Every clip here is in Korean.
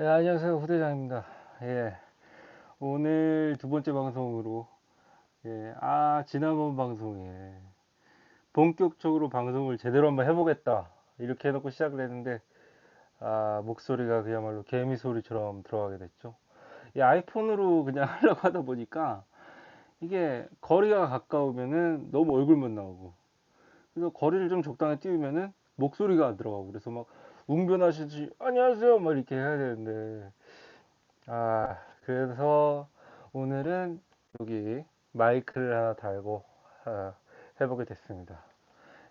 안녕하세요. 후대장입니다. 예, 오늘 두 번째 방송으로, 지난번 방송에 본격적으로 방송을 제대로 한번 해보겠다. 이렇게 해놓고 시작을 했는데, 목소리가 그야말로 개미 소리처럼 들어가게 됐죠. 이 아이폰으로 그냥 하려고 하다 보니까, 이게 거리가 가까우면은 너무 얼굴만 나오고, 그래서 거리를 좀 적당히 띄우면은 목소리가 안 들어가고, 그래서 막 웅변하시지, 안녕하세요! 막 이렇게 해야 되는데, 그래서 오늘은 여기 마이크를 하나 달고 아, 해보게 됐습니다.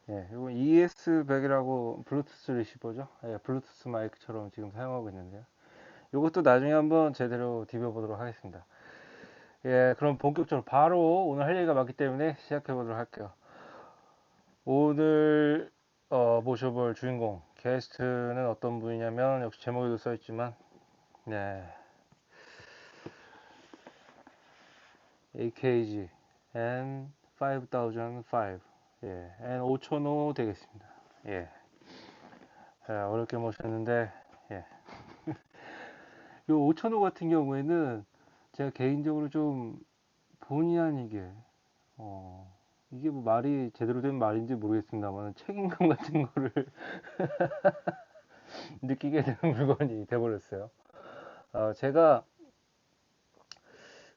이거 ES100이라고 블루투스 리시버죠. 블루투스 마이크처럼 지금 사용하고 있는데요. 이것도 나중에 한번 제대로 디벼보도록 하겠습니다. 그럼 본격적으로 바로 오늘 할 얘기가 많기 때문에 시작해 보도록 할게요. 오늘 모셔볼 주인공 게스트는 어떤 분이냐면 역시 제목에도 써있지만 AKG N 5005 N 5005 되겠습니다. 예. 어렵게 모셨는데 이 5005 같은 경우에는 제가 개인적으로 좀 본의 아니게 이게 뭐 말이 제대로 된 말인지 모르겠습니다만 책임감 같은 거를 느끼게 되는 물건이 돼버렸어요. 제가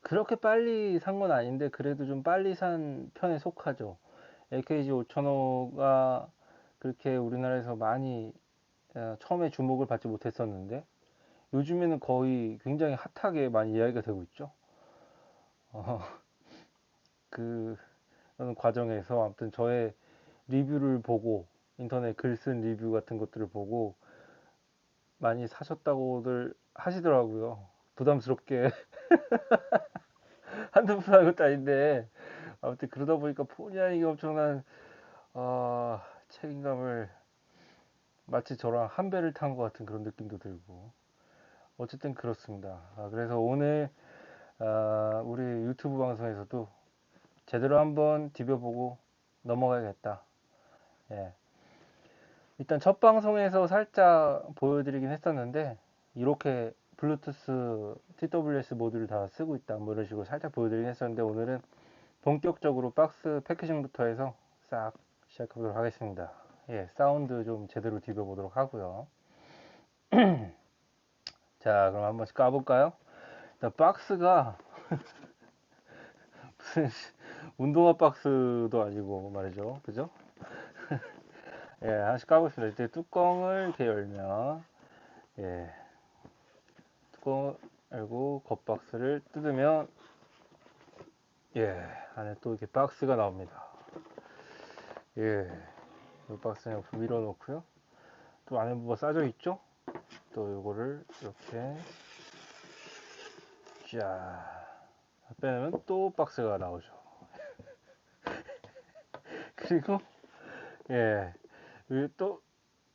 그렇게 빨리 산 건 아닌데 그래도 좀 빨리 산 편에 속하죠. AKG 5005가 그렇게 우리나라에서 많이 처음에 주목을 받지 못했었는데 요즘에는 거의 굉장히 핫하게 많이 이야기가 되고 있죠. 어, 그 과정에서 아무튼 저의 리뷰를 보고 인터넷 글 쓴 리뷰 같은 것들을 보고 많이 사셨다고들 하시더라고요. 부담스럽게 한두 푼 하는 것도 아닌데 아무튼 그러다 보니까 본의 아니게 엄청난 책임감을 마치 저랑 한 배를 탄 것 같은 그런 느낌도 들고 어쨌든 그렇습니다. 그래서 오늘 우리 유튜브 방송에서도 제대로 한번 디벼보고 넘어가야겠다. 예. 일단 첫 방송에서 살짝 보여드리긴 했었는데 이렇게 블루투스 TWS 모듈을 다 쓰고 있다 뭐 이런 식으로 살짝 보여드리긴 했었는데 오늘은 본격적으로 박스 패키징부터 해서 싹 시작해 보도록 하겠습니다. 사운드 좀 제대로 디벼보도록 하고요. 자, 그럼 한 번씩 까볼까요? 일단 박스가 무슨 운동화 박스도 아니고 말이죠. 그죠? 하나씩 까보겠습니다. 이제 뚜껑을 이렇게 열면, 예, 뚜껑을 열고 겉박스를 뜯으면, 안에 또 이렇게 박스가 나옵니다. 이 박스는 옆으로 밀어놓고요. 또 안에 뭐가 싸져 있죠? 또 요거를 이렇게, 자, 빼내면 또 박스가 나오죠. 그리고, 예,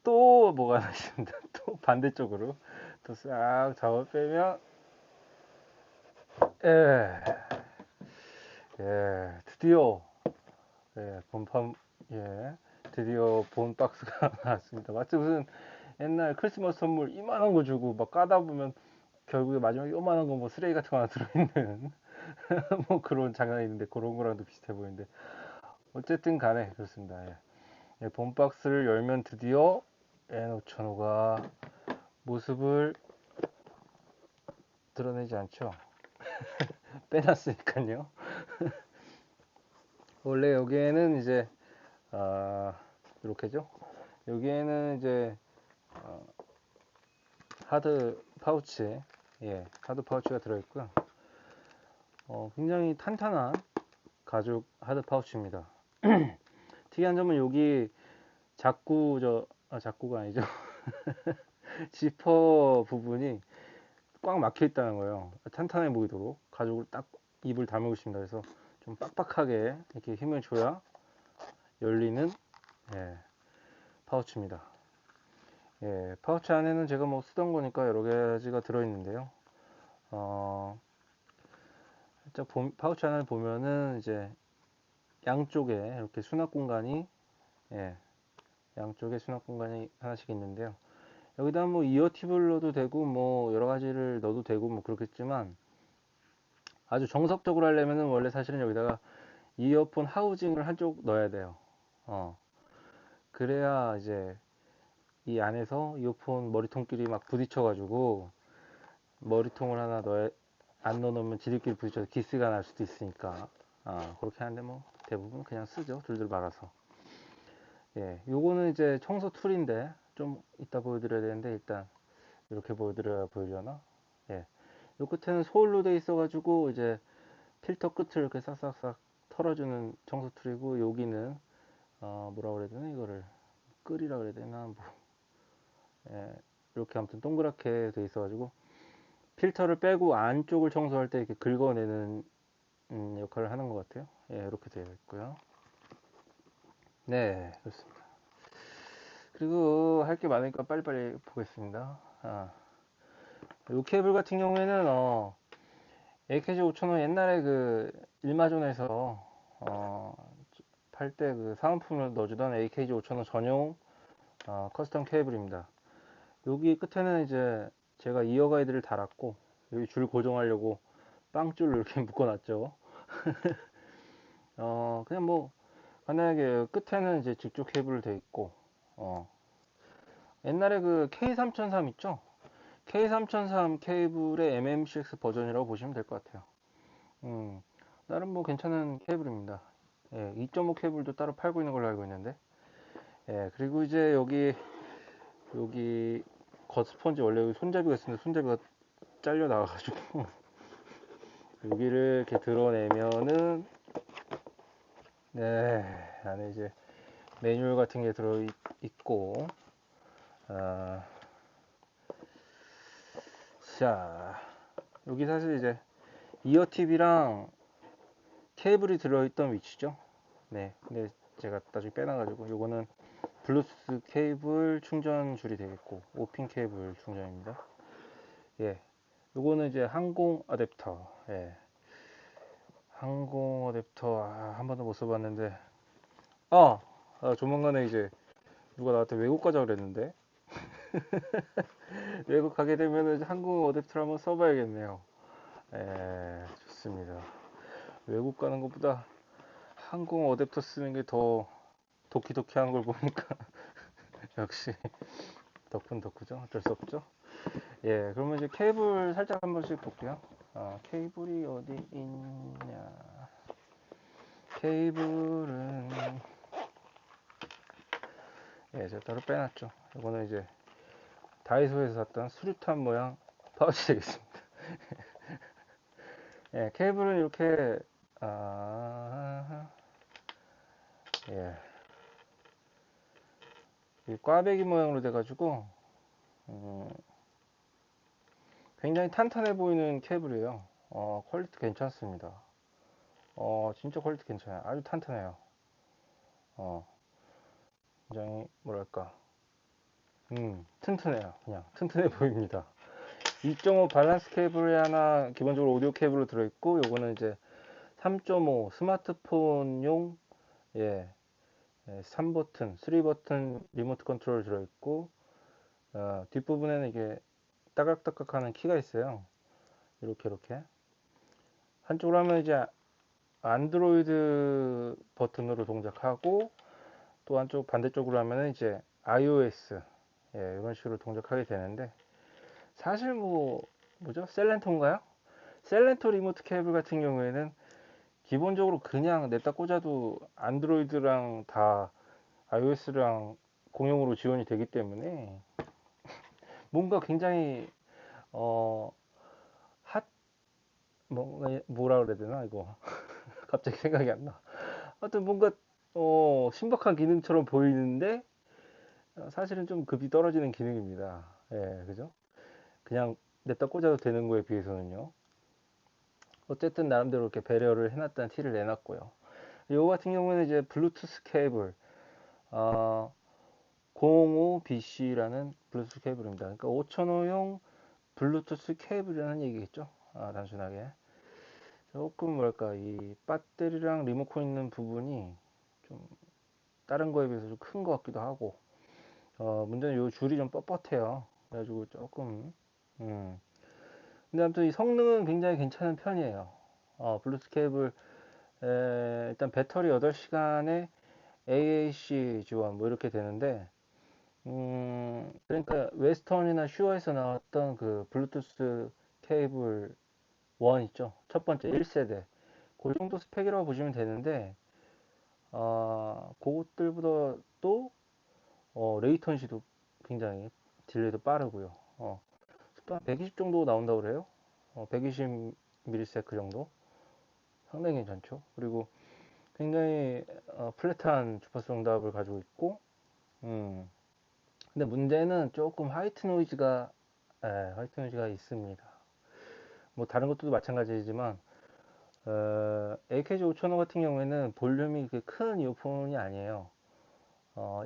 또 뭐가 나있습니다. 또 반대쪽으로 또 싹 잡아 빼면, 예, 드디어 본판 드디어 본 박스가 나왔습니다. 마치 무슨 옛날 크리스마스 선물 이만한 거 주고 막 까다 보면 결국에 마지막에 요만한 거 뭐 쓰레기 같은 거 하나 들어있는 뭐 그런 장난이 있는데 그런 거랑도 비슷해 보이는데 어쨌든 간에 그렇습니다. 본 박스를 열면 드디어 N5005가 모습을 드러내지 않죠. 빼놨으니까요. 원래 여기에는 이제 이렇게죠. 여기에는 이제 어, 하드 파우치, 하드 파우치가 들어있고요. 굉장히 탄탄한 가죽 하드 파우치입니다. 특이한 점은 여기 자꾸가 아니죠. 지퍼 부분이 꽉 막혀 있다는 거예요. 탄탄해 보이도록 가죽을 딱 입을 다물고 있습니다. 그래서 좀 빡빡하게 이렇게 힘을 줘야 열리는 파우치입니다. 파우치 안에는 제가 뭐 쓰던 거니까 여러 가지가 들어있는데요. 살짝 파우치 안을 보면은 이제 양쪽에 이렇게 수납 공간이, 양쪽에 수납 공간이 하나씩 있는데요. 여기다 뭐 이어 팁을 넣어도 되고 뭐 여러 가지를 넣어도 되고 뭐 그렇겠지만, 아주 정석적으로 하려면은 원래 사실은 여기다가 이어폰 하우징을 한쪽 넣어야 돼요. 어, 그래야 이제 이 안에서 이어폰 머리통끼리 막 부딪혀가지고 머리통을 하나 안 넣어놓으면 지들끼리 부딪혀서 기스가 날 수도 있으니까, 그렇게 하는데 뭐 대부분 그냥 쓰죠, 둘둘 말아서. 예, 요거는 이제 청소 툴인데 좀 이따 보여드려야 되는데, 일단 이렇게 보여드려야 보이려나. 예, 요 끝에는 소울로 돼 있어가지고 이제 필터 끝을 이렇게 싹싹싹 털어주는 청소 툴이고, 여기는 뭐라 그래야 되나, 이거를 끌이라 그래야 되나 뭐. 예, 이렇게 아무튼 동그랗게 돼 있어가지고 필터를 빼고 안쪽을 청소할 때 이렇게 긁어내는 역할을 하는 것 같아요. 예, 이렇게 되어 있고요. 네, 그렇습니다. 그리고 할 게 많으니까 빨리빨리 보겠습니다. 이 케이블 같은 경우에는 AKG 5000은 옛날에 그 일마존에서 팔 때 그 사은품을 넣어주던 AKG 5000원 전용 커스텀 케이블입니다. 여기 끝에는 이제 제가 이어 가이드를 달았고, 여기 줄 고정하려고 빵줄로 이렇게 묶어놨죠. 그냥 뭐 간단하게 끝에는 이제 직조 케이블로 되어 있고, 옛날에 그 K3003 있죠? K3003 케이블의 MMCX 버전이라고 보시면 될 것 같아요. 나름 뭐 괜찮은 케이블입니다. 예, 2.5 케이블도 따로 팔고 있는 걸로 알고 있는데, 예, 그리고 이제 여기 겉스펀지, 원래 여기 손잡이가 있었는데 손잡이가 잘려 나와가지고 여기를 이렇게 드러내면은, 네, 안에 이제 매뉴얼 같은 게 들어 있고, 아, 자, 여기 사실 이제 이어팁이랑 케이블이 들어있던 위치죠. 네, 근데 제가 나중에 빼놔가지고, 요거는 블루투스 케이블 충전 줄이 되겠고, 5핀 케이블 충전입니다. 예, 요거는 이제 항공 어댑터. 예, 항공 어댑터, 한 번도 못 써봤는데, 조만간에 이제 누가 나한테 외국 가자 그랬는데, 외국 가게 되면은 항공 어댑터를 한번 써봐야겠네요. 예, 좋습니다. 외국 가는 것보다 항공 어댑터 쓰는 게 더 도키도키한 걸 보니까 역시 덕분 덕후죠. 어쩔 수 없죠. 예, 그러면 이제 케이블 살짝 한 번씩 볼게요. 케이블이 어디 있냐. 케이블은, 예, 제가 따로 빼놨죠. 이거는 이제 다이소에서 샀던 수류탄 모양 파우치 되겠습니다. 예, 케이블은 이렇게, 예, 이 꽈배기 모양으로 돼가지고, 음, 굉장히 탄탄해 보이는 케이블이에요. 퀄리티 괜찮습니다. 진짜 퀄리티 괜찮아요. 아주 탄탄해요. 어, 굉장히, 뭐랄까, 튼튼해요. 그냥, 튼튼해 보입니다. 2.5 밸런스 케이블이 하나, 기본적으로 오디오 케이블로 들어있고, 요거는 이제 3.5 스마트폰용, 예, 3버튼, 3버튼 리모트 컨트롤 들어있고, 뒷부분에는 이게 따각따각 하는 키가 있어요. 이렇게. 한쪽으로 하면 이제 안드로이드 버튼으로 동작하고, 또 한쪽 반대쪽으로 하면 이제 iOS, 예, 이런 식으로 동작하게 되는데, 사실 뭐죠? 셀렌토인가요? 셀렌토 리모트 케이블 같은 경우에는 기본적으로 그냥 냅다 꽂아도 안드로이드랑 다 iOS랑 공용으로 지원이 되기 때문에 뭔가 굉장히 어, 핫, 뭐라 그래야 되나 이거 갑자기 생각이 안 나. 하여튼 뭔가 신박한 기능처럼 보이는데 사실은 좀 급이 떨어지는 기능입니다. 예, 그죠? 그냥 냅다 꽂아도 되는 거에 비해서는요. 어쨌든 나름대로 이렇게 배려를 해놨다는 티를 내놨고요. 이거 같은 경우는 이제 블루투스 케이블, 05BC라는 블루투스 케이블입니다. 그러니까 5000호용 블루투스 케이블이라는 얘기겠죠. 단순하게. 조금 뭐랄까, 이 배터리랑 리모컨 있는 부분이 좀 다른 거에 비해서 좀 큰 것 같기도 하고, 문제는 요 줄이 좀 뻣뻣해요. 그래가지고 조금, 근데 아무튼 이 성능은 굉장히 괜찮은 편이에요. 블루투스 케이블, 일단 배터리 8시간에 AAC 지원 뭐 이렇게 되는데, 그러니까 웨스턴이나 슈어에서 나왔던 그 블루투스 케이블 1 있죠. 첫 번째 1세대. 그 정도 스펙이라고 보시면 되는데, 그것들보다 또, 레이턴시도 굉장히 딜레이도 빠르고요. 120 정도 나온다고 그래요. 120ms 정도. 상당히 괜찮죠. 그리고 굉장히 플랫한 주파수 응답을 가지고 있고, 음, 근데 문제는 조금 화이트 노이즈가 있습니다. 뭐 다른 것도 마찬가지지만 AKG 5005 같은 경우에는 볼륨이 그렇게 큰 이어폰이 아니에요.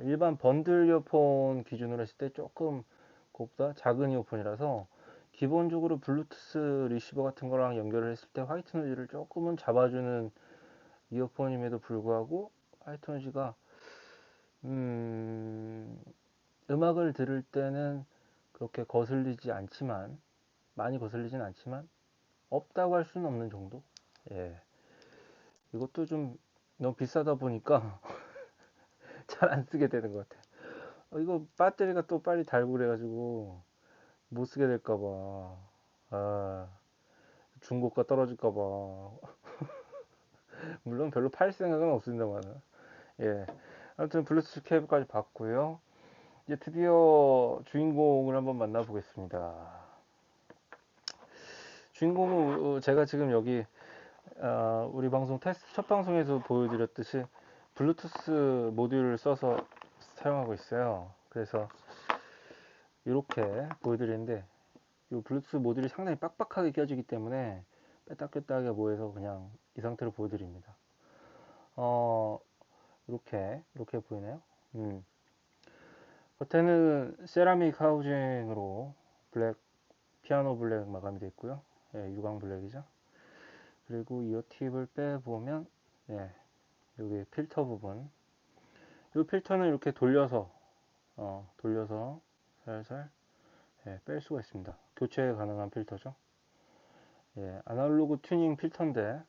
일반 번들 이어폰 기준으로 했을 때 조금 그것보다 작은 이어폰이라서 기본적으로 블루투스 리시버 같은 거랑 연결을 했을 때 화이트 노이즈를 조금은 잡아주는 이어폰임에도 불구하고 화이트 노이즈가 음, 음악을 들을 때는 그렇게 거슬리지 않지만 많이 거슬리진 않지만 없다고 할 수는 없는 정도. 예, 이것도 좀 너무 비싸다 보니까 잘 안 쓰게 되는 것 같아요. 이거 배터리가 또 빨리 닳고 그래가지고 못 쓰게 될까 봐. 아, 중고가 떨어질까 봐. 물론 별로 팔 생각은 없습니다만. 예. 아무튼 블루투스 케이블까지 봤고요. 이제 드디어 주인공을 한번 만나보겠습니다. 주인공은 제가 지금 여기 우리 방송 테스트 첫 방송에서 보여드렸듯이 블루투스 모듈을 써서 사용하고 있어요. 그래서 이렇게 보여드리는데 이 블루투스 모듈이 상당히 빡빡하게 껴지기 때문에 빼딱빼딱하게 모여서 그냥 이 상태로 보여드립니다. 어, 이렇게 보이네요. 음. 겉에는 세라믹 하우징으로 블랙, 피아노 블랙 마감이 되어 있고요. 예, 유광 블랙이죠. 그리고 이어 팁을 빼보면, 예, 여기 필터 부분. 이 필터는 이렇게 돌려서 살살 예, 뺄 수가 있습니다. 교체 가능한 필터죠. 예, 아날로그 튜닝 필터인데,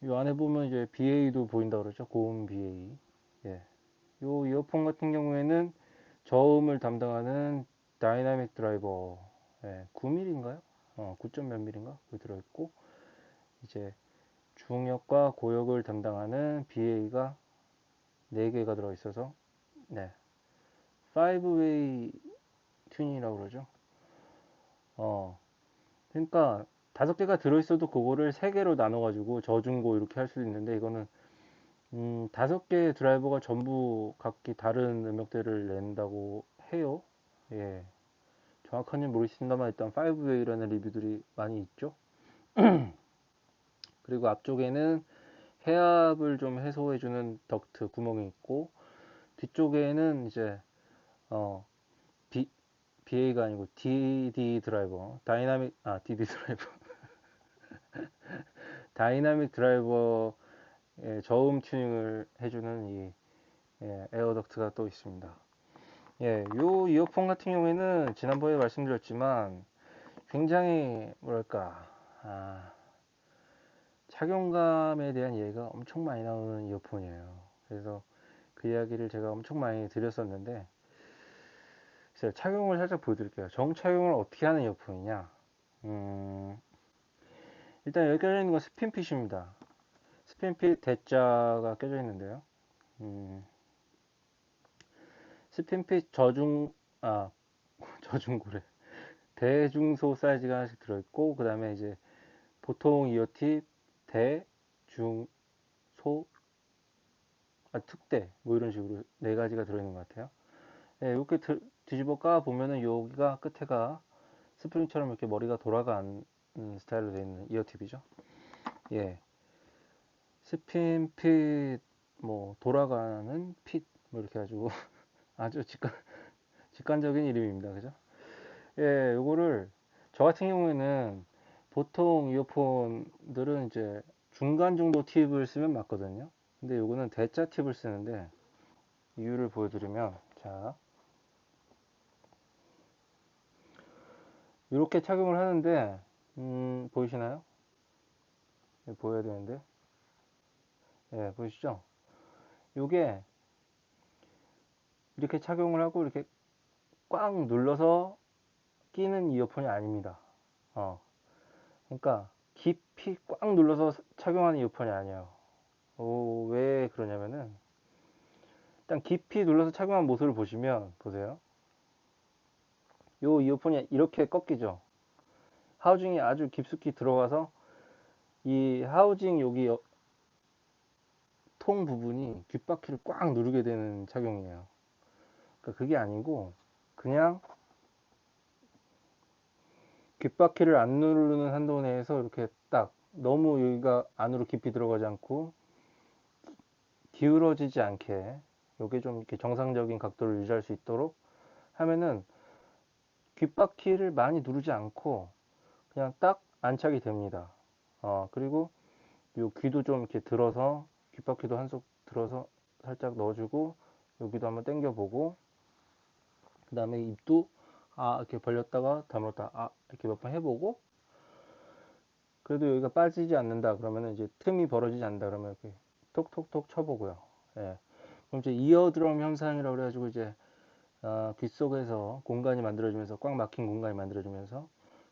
이 안에 보면 이제 BA도 보인다 그러죠. 고음 BA. 예, 요 이어폰 같은 경우에는 저음을 담당하는 다이나믹 드라이버 9mm인가요? 9점 몇 mm인가? 그 들어있고 이제 중역과 고역을 담당하는 BA가 4개가 들어있어서 네, 5웨이 튜닝이라고 그러죠. 그러니까 5개가 들어있어도 그거를 3개로 나눠가지고 저중고 이렇게 할 수도 있는데 이거는 5개의 드라이버가 전부 각기 다른 음역대를 낸다고 해요. 예, 정확한지는 모르겠습니다만 일단 5웨이라는 리뷰들이 많이 있죠. 그리고 앞쪽에는 해압을 좀 해소해주는 덕트 구멍이 있고 뒤쪽에는 이제 어, B, BA가 아니고 DD 드라이버 DD 드라이버 다이나믹 드라이버의 저음 튜닝을 해주는 이 에어 덕트가 또 있습니다. 예, 요 이어폰 같은 경우에는 지난번에 말씀드렸지만 굉장히 뭐랄까 착용감에 대한 얘기가 엄청 많이 나오는 이어폰이에요. 그래서 그 이야기를 제가 엄청 많이 드렸었는데 제가 착용을 살짝 보여드릴게요. 정착용을 어떻게 하는 이어폰이냐. 일단 여기 껴져 있는 건 스핀핏입니다. 스핀핏 대자가 껴져 있는데요. 스핀핏 저중고래. 대중소 사이즈가 하나씩 들어있고, 그 다음에 이제 보통 이어팁, 대, 중, 소, 특대, 뭐 이런 식으로 4가지가 들어있는 것 같아요. 네, 이렇게 뒤집어 까 보면은 여기가 끝에가 스프링처럼 이렇게 머리가 돌아가는 스타일로 되어 있는 이어팁이죠. 예. 스핀 핏, 뭐, 돌아가는 핏, 뭐 이렇게 해가지고 아주 직관적인 이름입니다. 그죠? 예, 요거를 저 같은 경우에는 보통 이어폰들은 이제 중간 정도 팁을 쓰면 맞거든요. 근데 요거는 대자 팁을 쓰는데 이유를 보여드리면 자, 이렇게 착용을 하는데, 보이시나요? 네, 보여야 되는데. 예, 보이시죠? 요게 이렇게 착용을 하고 이렇게 꽉 눌러서 끼는 이어폰이 아닙니다. 그러니까 깊이 꽉 눌러서 착용하는 이어폰이 아니에요. 왜 그러냐면은 일단 깊이 눌러서 착용한 모습을 보시면 보세요. 요 이어폰이 이렇게 꺾이죠. 하우징이 아주 깊숙이 들어가서 이 하우징 여기 통 부분이 귓바퀴를 꽉 누르게 되는 착용이에요. 그러니까 그게 아니고 그냥 귓바퀴를 안 누르는 한도 내에서 이렇게 딱 너무 여기가 안으로 깊이 들어가지 않고 기울어지지 않게 요게 좀 이렇게 정상적인 각도를 유지할 수 있도록 하면은 귓바퀴를 많이 누르지 않고 그냥 딱 안착이 됩니다. 그리고 요 귀도 좀 이렇게 들어서 귓바퀴도 한 속 들어서 살짝 넣어주고 여기도 한번 당겨보고 그 다음에 입도 이렇게 벌렸다가 다물었다 이렇게 몇 번 해보고 그래도 여기가 빠지지 않는다 그러면 이제 틈이 벌어지지 않는다 그러면 이렇게 톡톡톡 쳐보고요. 예. 그럼 이제 이어드럼 현상이라고 그래가지고 이제 귀 속에서 공간이 만들어지면서 꽉 막힌 공간이 만들어지면서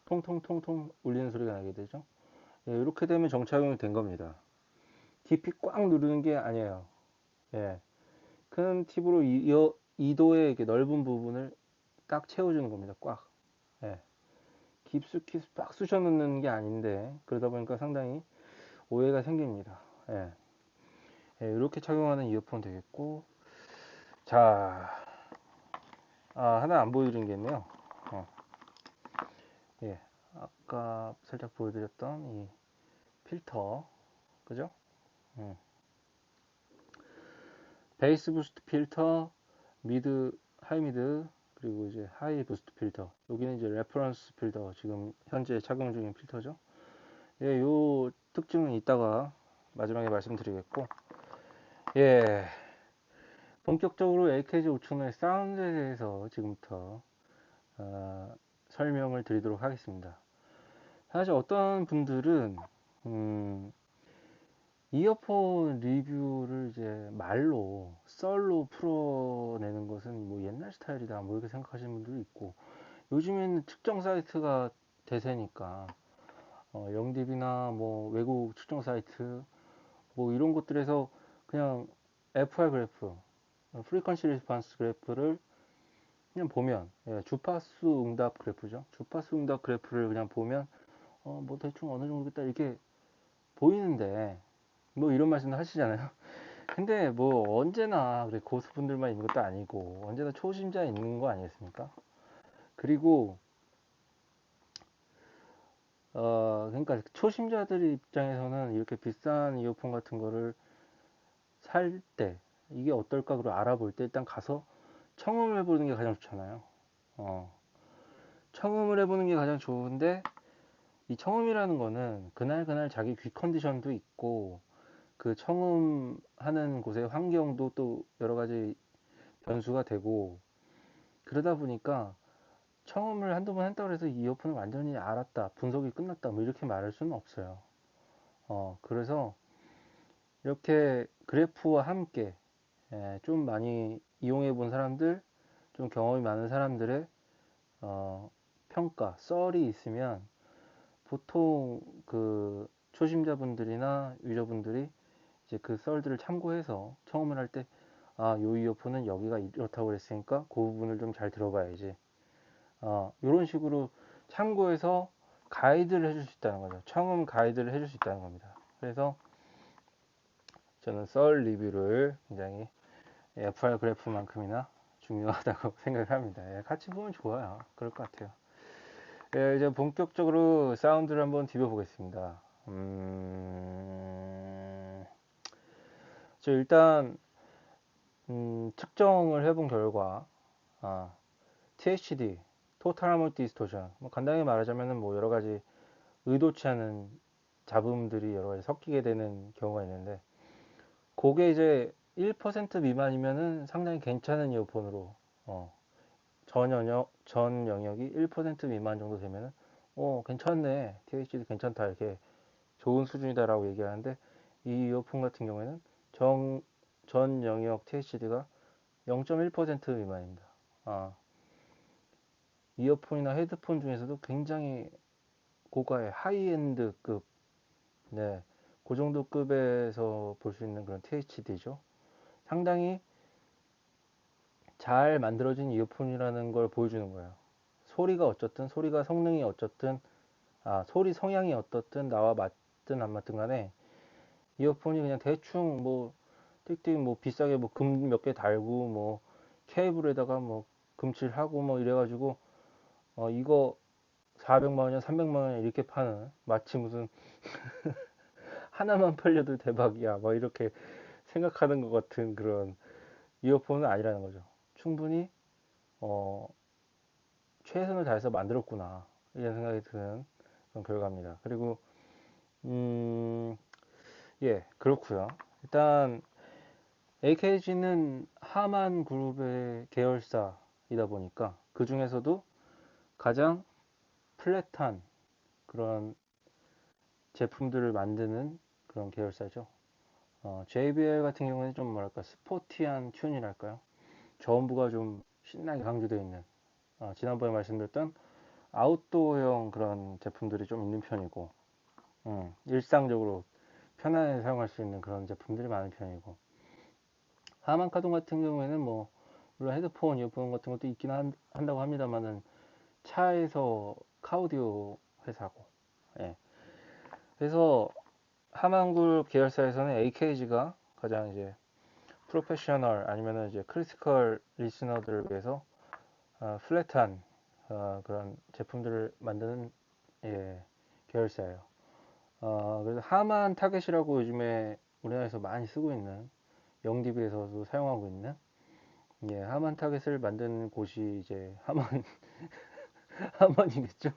통통통통 울리는 소리가 나게 되죠. 예, 이렇게 되면 정착용이 된 겁니다. 깊이 꽉 누르는 게 아니에요. 예. 큰 팁으로 이도의 이렇게 넓은 부분을 딱 채워주는 겁니다. 꽉. 예. 깊숙이 빡 쑤셔 넣는 게 아닌데 그러다 보니까 상당히 오해가 생깁니다. 예. 예, 이렇게 착용하는 이어폰 되겠고 자 하나 안 보여드린 게 있네요. 예. 아까 살짝 보여드렸던 이 필터 그죠? 베이스 부스트 필터 미드 하이 미드 그리고 이제 하이 부스트 필터 여기는 이제 레퍼런스 필터 지금 현재 착용 중인 필터죠. 예, 요 특징은 이따가 마지막에 말씀드리겠고 예, 본격적으로 AKG 5000의 사운드에 대해서 지금부터 설명을 드리도록 하겠습니다. 사실 어떤 분들은 이어폰 리뷰를 이제 말로 썰로 풀어내는 것은 뭐 옛날 스타일이다 뭐 이렇게 생각하시는 분들도 있고 요즘에는 특정 사이트가 대세니까 영디비나 뭐 외국 측정 사이트 뭐 이런 곳들에서 그냥 FR 그래프, 프리퀀시 리스폰스 그래프를 그냥 보면 주파수 응답 그래프죠. 주파수 응답 그래프를 그냥 보면 뭐 대충 어느 정도겠다 이렇게 보이는데 뭐 이런 말씀도 하시잖아요. 근데 뭐 언제나 그래 고수분들만 있는 것도 아니고 언제나 초심자 있는 거 아니겠습니까? 그리고 그러니까 초심자들 입장에서는 이렇게 비싼 이어폰 같은 거를 살 때 이게 어떨까 그걸 알아볼 때 일단 가서 청음을 해보는 게 가장 좋잖아요. 청음을 해보는 게 가장 좋은데 이 청음이라는 거는 그날 자기 귀 컨디션도 있고 그 청음하는 곳의 환경도 또 여러 가지 변수가 되고 그러다 보니까 청음을 한두 번 했다고 해서 이 이어폰을 완전히 알았다 분석이 끝났다 뭐 이렇게 말할 수는 없어요. 그래서 이렇게 그래프와 함께 좀 많이 이용해 본 사람들 좀 경험이 많은 사람들의 평가 썰이 있으면 보통 그 초심자분들이나 유저분들이 이제 그 썰들을 참고해서 청음을 할 때 요 이어폰은 여기가 이렇다고 그랬으니까 그 부분을 좀 잘 들어봐야지. 이런 식으로 참고해서 가이드를 해줄 수 있다는 거죠. 청음 가이드를 해줄 수 있다는 겁니다. 그래서 저는 썰 리뷰를 굉장히 FR 그래프만큼이나 중요하다고 생각을 합니다. 같이 보면 좋아요. 그럴 것 같아요. 이제 본격적으로 사운드를 한번 디벼보겠습니다. 저 일단 측정을 해본 결과 THD, 토탈 하모닉 디스토션, 뭐 간단히 말하자면은 뭐 여러 가지 의도치 않은 잡음들이 여러 가지 섞이게 되는 경우가 있는데 그게 이제 1% 미만이면은 상당히 괜찮은 이어폰으로 어, 전 영역이 1% 미만 정도 되면은, 괜찮네. THD 괜찮다. 이렇게 좋은 수준이다라고 얘기하는데, 이 이어폰 같은 경우에는 전 영역 THD가 0.1% 미만입니다. 아, 이어폰이나 헤드폰 중에서도 굉장히 고가의 하이엔드급, 네, 그 정도 급에서 볼 수 있는 그런 THD죠. 상당히 잘 만들어진 이어폰이라는 걸 보여주는 거예요. 소리가 어쨌든, 소리가 성능이 어쨌든, 소리 성향이 어떻든 나와 맞든 안 맞든 간에 이어폰이 그냥 대충 뭐 띡띡 뭐 비싸게 뭐 금 몇 개 달고 뭐 케이블에다가 뭐 금칠하고 뭐 이래가지고 이거 400만 원이야 300만 원이야 이렇게 파는, 마치 무슨 하나만 팔려도 대박이야 뭐 이렇게 생각하는 것 같은 그런 이어폰은 아니라는 거죠. 충분히 어, 최선을 다해서 만들었구나 이런 생각이 드는 그런 결과입니다. 그리고 음, 예, 그렇고요. 일단 AKG는 하만 그룹의 계열사이다 보니까 그 중에서도 가장 플랫한 그런 제품들을 만드는 그런 계열사죠. JBL 같은 경우는 좀 뭐랄까 스포티한 튠이랄까요? 저음부가 좀 신나게 강조되어 있는, 지난번에 말씀드렸던 아웃도어형 그런 제품들이 좀 있는 편이고, 일상적으로 편안하게 사용할 수 있는 그런 제품들이 많은 편이고, 하만카돈 같은 경우에는 뭐 물론 헤드폰, 이어폰 같은 것도 있긴 한다고 합니다만은 차에서 카우디오 회사고, 예. 그래서 하만그룹 계열사에서는 AKG가 가장 이제 프로페셔널 아니면은 이제 크리티컬 리스너들을 위해서 플랫한 그런 제품들을 만드는, 예, 계열사예요. 그래서 하만 타겟이라고 요즘에 우리나라에서 많이 쓰고 있는, 영디비에서도 사용하고 있는, 예, 하만 타겟을 만든 곳이 이제 하만 하만이겠죠.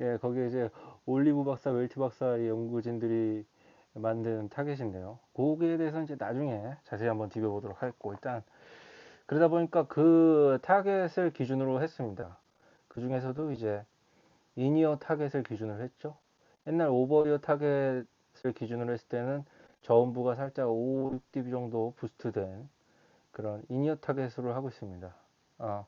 예, 거기에 이제 올리브 박사, 웰트 박사의 연구진들이 만든 타겟인데요. 거기에 대해서 이제 나중에 자세히 한번 디벼보도록 하겠고, 일단 그러다 보니까 그 타겟을 기준으로 했습니다. 그 중에서도 이제 인이어 타겟을 기준으로 했죠. 옛날 오버이어 타겟을 기준으로 했을 때는 저음부가 살짝 5, 6dB 정도 부스트된 그런 인이어 타겟으로 하고 있습니다. 어,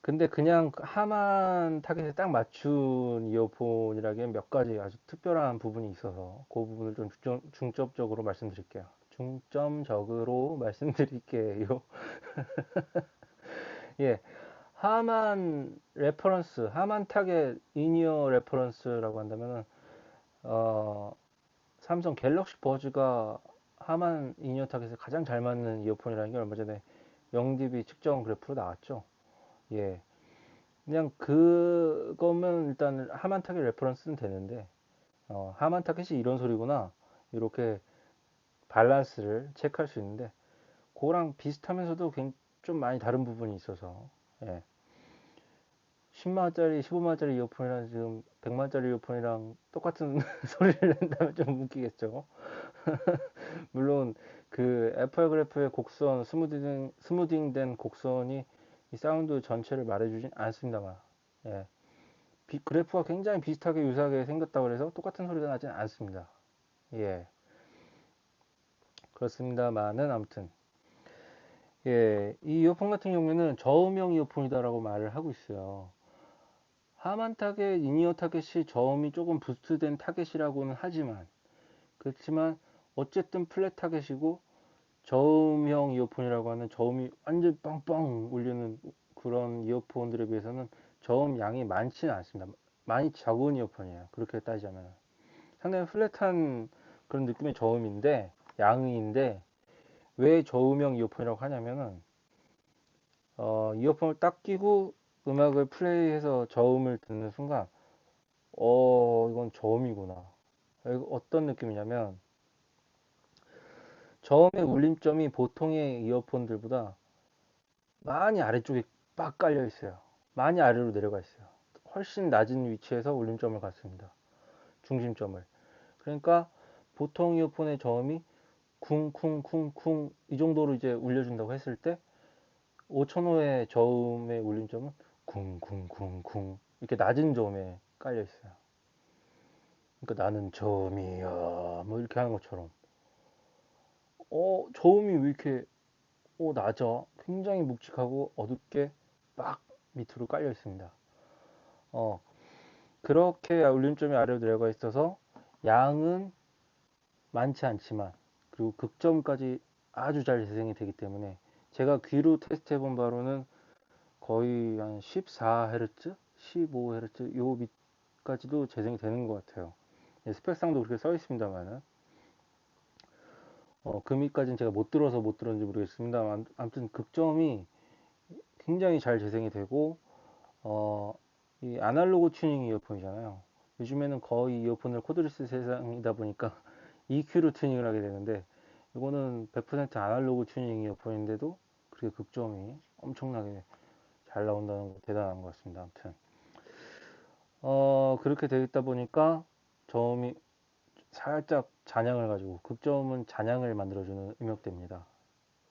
근데 그냥 하만 타겟에 딱 맞춘 이어폰이라기엔 몇 가지 아주 특별한 부분이 있어서 그 부분을 좀 중점적으로 말씀드릴게요. 중점적으로 말씀드릴게요. 예, 하만 레퍼런스, 하만 타겟 인이어 레퍼런스라고 한다면은 어, 삼성 갤럭시 버즈가 하만 인이어 타겟에 가장 잘 맞는 이어폰이라는 게 얼마 전에 영디비 측정 그래프로 나왔죠. 예, 그냥 그거면 일단 하만 타겟 레퍼런스는 되는데, 하만 타겟이 이런 소리구나 이렇게 밸런스를 체크할 수 있는데, 그거랑 비슷하면서도 좀 많이 다른 부분이 있어서, 예, 10만원짜리 15만원짜리 이어폰이랑 지금 100만원짜리 이어폰이랑 똑같은 소리를 낸다면 좀 웃기겠죠. 물론 그 애플 그래프의 곡선, 스무딩된 곡선이 이 사운드 전체를 말해주진 않습니다만, 예, 그래프가 굉장히 비슷하게 유사하게 생겼다고 해서 똑같은 소리가 나진 않습니다. 예, 그렇습니다만은 아무튼, 예, 이 이어폰 같은 경우에는 저음형 이어폰이다라고 말을 하고 있어요. 하만 타겟, 인이어 타겟이 저음이 조금 부스트된 타겟이라고는 하지만, 그렇지만 어쨌든 플랫 타겟이고 저음형 이어폰이라고 하는 저음이 완전 빵빵 울리는 그런 이어폰들에 비해서는 저음 양이 많지는 않습니다. 많이 적은 이어폰이에요. 그렇게 따지자면 상당히 플랫한 그런 느낌의 저음인데, 양인데, 왜 저음형 이어폰이라고 하냐면은 이어폰을 딱 끼고 음악을 플레이해서 저음을 듣는 순간 이건 저음이구나. 이거 어떤 느낌이냐면, 저음의 울림점이 보통의 이어폰들보다 많이 아래쪽에 빡 깔려 있어요. 많이 아래로 내려가 있어요. 훨씬 낮은 위치에서 울림점을 갖습니다. 중심점을. 그러니까 보통 이어폰의 저음이 쿵쿵쿵쿵 이 정도로 이제 울려준다고 했을 때 5,000호의 저음의 울림점은 쿵쿵쿵쿵 이렇게 낮은 저음에 깔려 있어요. 그러니까 나는 저음이야 뭐 이렇게 하는 것처럼 저음이 왜 이렇게 낮아? 굉장히 묵직하고 어둡게 막 밑으로 깔려 있습니다. 어, 그렇게 울림점이 아래로 내려가 있어서 양은 많지 않지만 그리고 극점까지 아주 잘 재생이 되기 때문에 제가 귀로 테스트 해본 바로는 거의 한 14Hz, 15Hz 요 밑까지도 재생이 되는 것 같아요. 스펙상도 그렇게 써 있습니다만은 그 밑까지는 제가 못 들어서 못 들었는지 모르겠습니다. 아무튼 극점이 굉장히 잘 재생이 되고 이 아날로그 튜닝 이어폰이잖아요. 요즘에는 거의 이어폰을 코드리스 세상이다 보니까 EQ로 튜닝을 하게 되는데 이거는 100% 아날로그 튜닝 이어폰인데도 그렇게 극점이 엄청나게 잘 나온다는 거 대단한 것 같습니다. 아무튼 그렇게 되어 있다 보니까 저음이 살짝 잔향을 가지고 극저음은 잔향을 만들어주는 음역대입니다.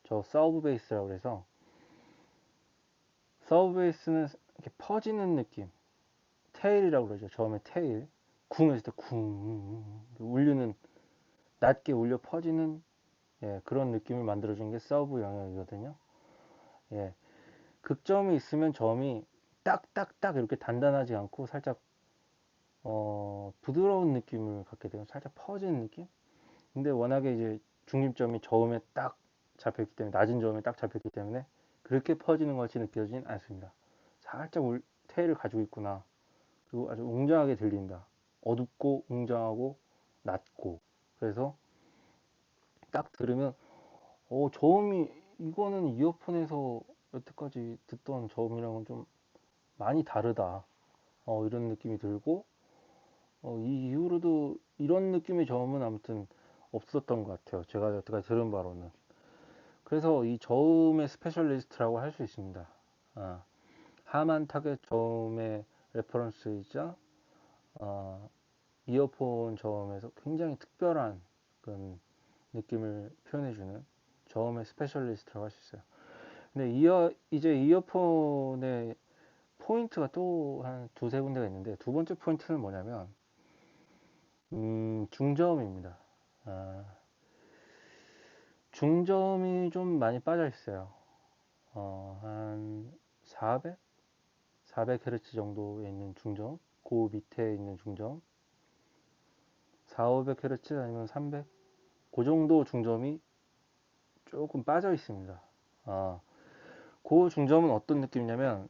저 서브 베이스라고 해서 서브 베이스는 이렇게 퍼지는 느낌 테일이라고 그러죠. 저음의 테일 쿵 했을 때 쿵 울리는 낮게 울려 퍼지는 그런 느낌을 만들어주는 게 서브 영역이거든요. 예, 극점이 있으면 저음이 딱딱딱 이렇게 단단하지 않고 살짝 부드러운 느낌을 갖게 돼요. 살짝 퍼지는 느낌? 근데 워낙에 이제 중립점이 저음에 딱 잡혔기 때문에 낮은 저음에 딱 잡혔기 때문에 그렇게 퍼지는 것이 느껴지진 않습니다. 살짝 테일을 가지고 있구나. 그리고 아주 웅장하게 들린다. 어둡고 웅장하고 낮고 그래서 딱 들으면 저음이 이거는 이어폰에서 여태까지 듣던 저음이랑은 좀 많이 다르다. 이런 느낌이 들고 이 이후로도 이런 느낌의 저음은 아무튼 없었던 것 같아요. 제가 여태까지 들은 바로는. 그래서 이 저음의 스페셜리스트라고 할 수 있습니다. 하만 타겟 저음의 레퍼런스이자 이어폰 저음에서 굉장히 특별한 그런 느낌을 표현해주는 저음의 스페셜리스트라고 할 수 있어요. 근데 이제 이어폰의 포인트가 또 한 두세 군데가 있는데 두 번째 포인트는 뭐냐면 중저음입니다. 중저음이 좀 많이 빠져 있어요. 한 400? 400Hz 정도에 있는 중저음, 그 밑에 있는 중저음, 4, 500Hz 아니면 300? 그 정도 중저음이 조금 빠져 있습니다. 그 중저음은 어떤 느낌이냐면,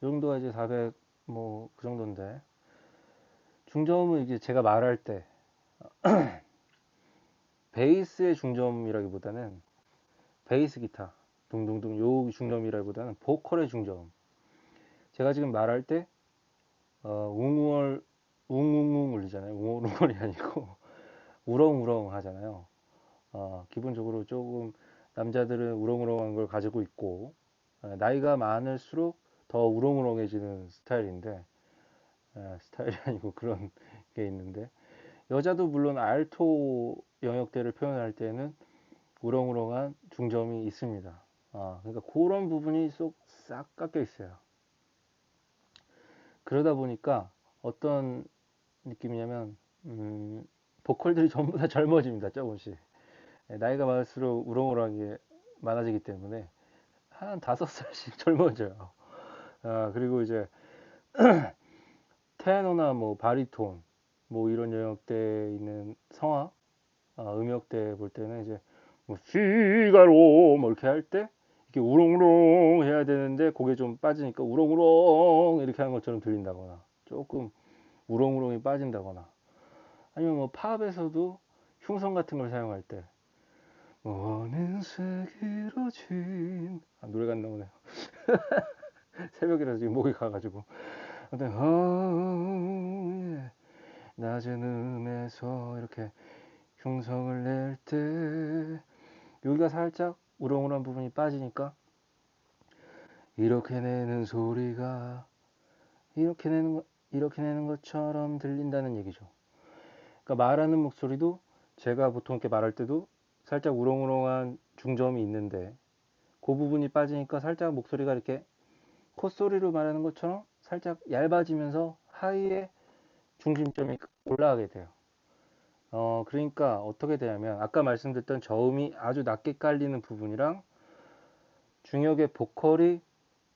이 정도가 이제 400, 뭐, 그 정도인데, 중저음은 이제 제가 말할 때, 베이스의 중저음이라기보다는, 베이스 기타, 둥둥둥, 요 중저음이라기보다는 보컬의 중저음. 제가 지금 말할 때, 웅웅얼, 웅웅웅 울리잖아요. 웅얼웅얼이 아니고, 우렁우렁 하잖아요. 기본적으로 조금 남자들은 우렁우렁한 걸 가지고 있고 나이가 많을수록 더 우렁우렁해지는 스타일인데 스타일이 아니고 그런 게 있는데 여자도 물론 알토 영역대를 표현할 때는 우렁우렁한 중점이 있습니다. 그러니까 그런 부분이 싹 깎여 있어요. 그러다 보니까 어떤 느낌이냐면 보컬들이 전부 다 젊어집니다. 조금씩. 나이가 많을수록 우렁우렁한 게 많아지기 때문에 한 5살씩 젊어져요. 그리고 이제 테너나 뭐 바리톤 뭐 이런 영역대에 있는 성악 음역대 볼 때는 이제 뭐 피가로 뭐 이렇게 할 때 이렇게 우렁우렁 해야 되는데 그게 좀 빠지니까 우렁우렁 이렇게 하는 것처럼 들린다거나 조금 우렁우렁이 빠진다거나 아니면 뭐 팝에서도 흉성 같은 걸 사용할 때 어느새 길어진 노래가 안 나오네요. 새벽이라서 지금 목이 가가지고 아무튼 예. 낮은 음에서 이렇게 흉성을 낼 때 여기가 살짝 우렁우렁한 부분이 빠지니까 이렇게 내는 소리가 이렇게 내는 것처럼 들린다는 얘기죠. 그러니까 말하는 목소리도 제가 보통 이렇게 말할 때도 살짝 우렁우렁한 중저음이 있는데 그 부분이 빠지니까 살짝 목소리가 이렇게 콧소리로 말하는 것처럼 살짝 얇아지면서 하이에 중심점이 올라가게 돼요. 그러니까 어떻게 되냐면 아까 말씀드렸던 저음이 아주 낮게 깔리는 부분이랑 중역의 보컬이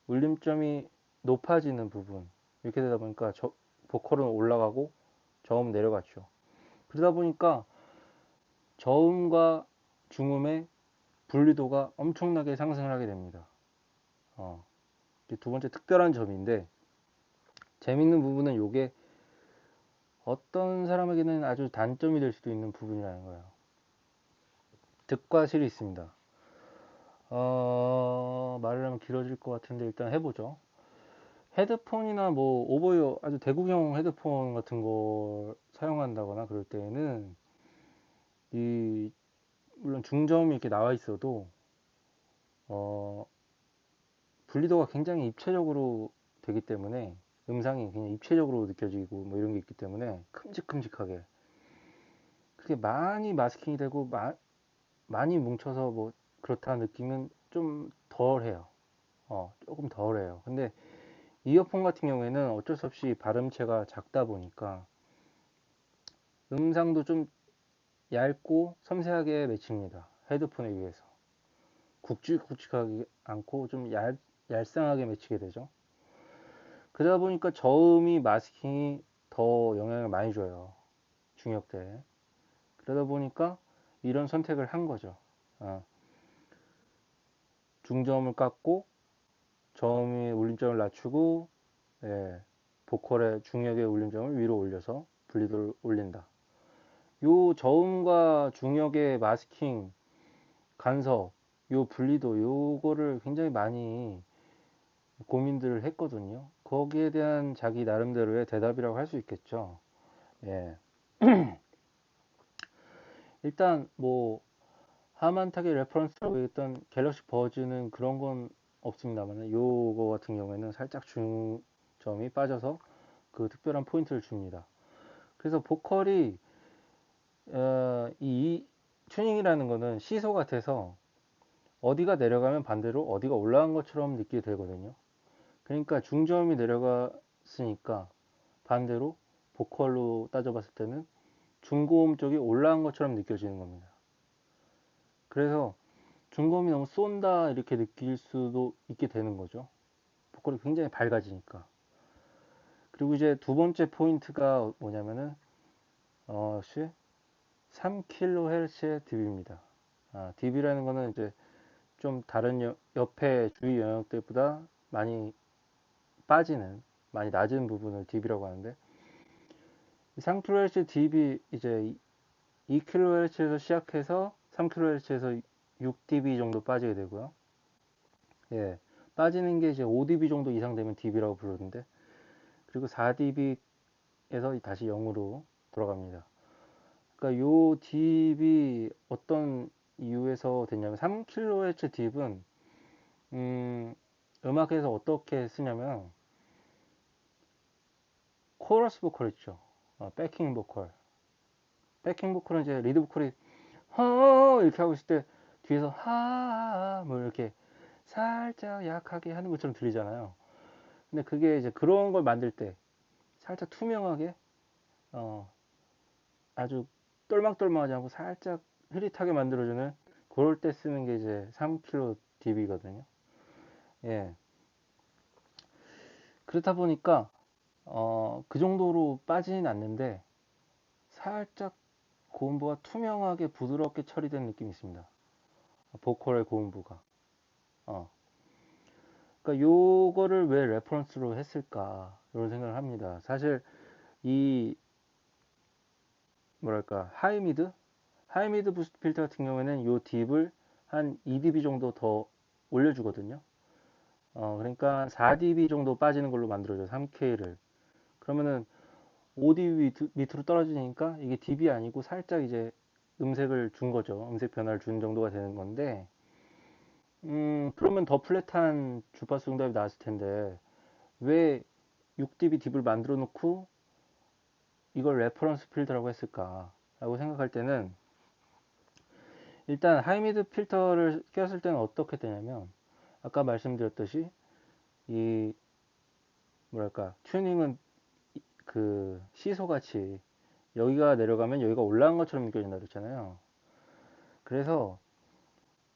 울림점이 높아지는 부분 이렇게 되다 보니까 보컬은 올라가고 저음 내려갔죠. 그러다 보니까 저음과 중음의 분리도가 엄청나게 상승을 하게 됩니다. 이게 두 번째 특별한 점인데 재밌는 부분은 이게 어떤 사람에게는 아주 단점이 될 수도 있는 부분이라는 거예요. 득과 실이 있습니다. 말을 하면 길어질 것 같은데 일단 해보죠. 헤드폰이나 뭐 오버이어 아주 대구경 헤드폰 같은 걸 사용한다거나 그럴 때에는 이 물론 중저음이 이렇게 나와 있어도 어, 분리도가 굉장히 입체적으로 되기 때문에 음상이 그냥 입체적으로 느껴지고 뭐 이런 게 있기 때문에 큼직큼직하게 그게 많이 마스킹이 되고 많이 뭉쳐서 뭐 그렇다는 느낌은 좀 덜해요. 조금 덜해요. 근데 이어폰 같은 경우에는 어쩔 수 없이 발음체가 작다 보니까 음상도 좀 얇고 섬세하게 맺힙니다. 헤드폰에 비해서. 굵직굵직하지 않고 좀 얄쌍하게 맺히게 되죠. 그러다 보니까 저음이 마스킹이 더 영향을 많이 줘요. 중역 때. 그러다 보니까 이런 선택을 한 거죠. 어, 중저음을 깎고 저음의 울림점을 낮추고 예, 보컬의 중역의 울림점을 위로 올려서 분리도를 올린다. 요 저음과 중역의 마스킹, 간섭, 요 분리도 요거를 굉장히 많이 고민들을 했거든요. 거기에 대한 자기 나름대로의 대답이라고 할 수 있겠죠. 예. 일단 뭐 하만탁의 레퍼런스라고 했던 갤럭시 버즈는 그런 건 없습니다만 요거 같은 경우에는 살짝 중점이 빠져서 그 특별한 포인트를 줍니다. 그래서 보컬이 이 튜닝이라는 거는 시소 같아서 어디가 내려가면 반대로 어디가 올라간 것처럼 느끼게 되거든요. 그러니까 중저음이 내려갔으니까 반대로 보컬로 따져봤을 때는 중고음 쪽이 올라간 것처럼 느껴지는 겁니다. 그래서 중고음이 너무 쏜다 이렇게 느낄 수도 있게 되는 거죠. 보컬이 굉장히 밝아지니까. 그리고 이제 두 번째 포인트가 뭐냐면은 3kHz의 DB입니다. DB라는 거는 이제 좀 다른 옆에 주위 영역들보다 많이 빠지는 많이 낮은 부분을 DB라고 하는데 3kHz DB 이제 2kHz에서 시작해서 3kHz에서 6dB 정도 빠지게 되고요. 예, 빠지는 게 이제 5dB 정도 이상 되면 DB라고 부르는데 그리고 4dB에서 다시 0으로 돌아갑니다. 그러니까 요 DB 어떤 이유에서 됐냐면 3kHz 딥은 음악에서 어떻게 쓰냐면 코러스 보컬 있죠. 백킹 보컬. 백킹 보컬은 이제 리드 보컬이 허 이렇게 하고 있을 때 뒤에서 하 뭐 이렇게 살짝 약하게 하는 것처럼 들리잖아요. 근데 그게 이제 그런 걸 만들 때 살짝 투명하게 어, 아주 똘망똘망하지 않고 살짝 흐릿하게 만들어주는 그럴 때 쓰는 게 이제 3kg dB거든요. 예. 그렇다 보니까 그 정도로 빠지진 않는데 살짝 고음부가 투명하게 부드럽게 처리된 느낌이 있습니다. 보컬의 고음부가. 어. 그러니까 요거를 왜 레퍼런스로 했을까 이런 생각을 합니다. 사실 이 뭐랄까 하이미드 부스트 필터 같은 경우에는 요 딥을 한 2dB 정도 더 올려주거든요. 그러니까 4dB 정도 빠지는 걸로 만들어줘요. 3K를. 그러면은 5dB 밑으로 떨어지니까 이게 dB 아니고 살짝 이제 음색을 준 거죠. 음색 변화를 준 정도가 되는 건데 그러면 더 플랫한 주파수 응답이 나왔을 텐데, 왜 6dB 딥을 만들어 놓고 이걸 레퍼런스 필터라고 했을까? 라고 생각할 때는, 일단 하이미드 필터를 꼈을 때는 어떻게 되냐면, 아까 말씀드렸듯이, 이, 뭐랄까, 튜닝은 그 시소같이 여기가 내려가면 여기가 올라간 것처럼 느껴진다 그랬잖아요. 그래서